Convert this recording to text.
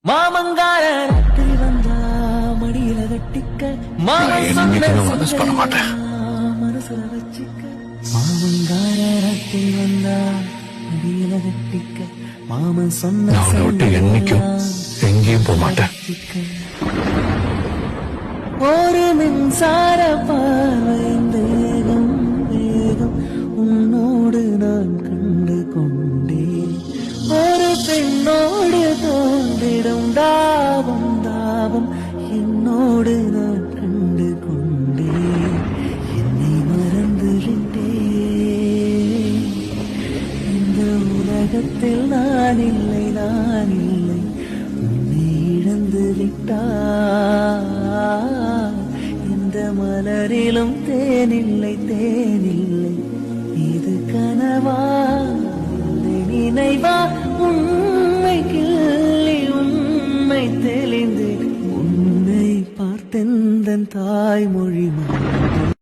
மாமங்காரத்தில் வந்தா மடியில கட்டிக்க மிஸ் பண்ண மாட்டேன். மனசுல வச்சிக்க மாமங்காரத்தில் வந்தா மடியில கட்டிக்க மாமன் சொன்ன நான் உன்னை விட்டு என்னைக்கும் எங்கேயும் போக மாட்டேன். ஒரு மின்சார பார்வை வேகம் வேகம் உன்னோடு நான் கண்டு கொண்டேன். ஒரு பெண்ணோடு தோன்றிடும் தாபம் தாபம் என்னோடு நான் கண்டு கொண்டேன். என்னை மறந்து விட்டேன். இந்த உலகத்தில் நான் இல்லை நான் இல்லை உன்னை இழந்து விட்டார். இந்த மலரிலும் தேனில்லை தேனில்லை இது கனவா இல்லை நினைவா உண்மை கிள்ளி உண்மை தெளிந்து உன்னை பார்த்தெந்தன் தாய்மொழி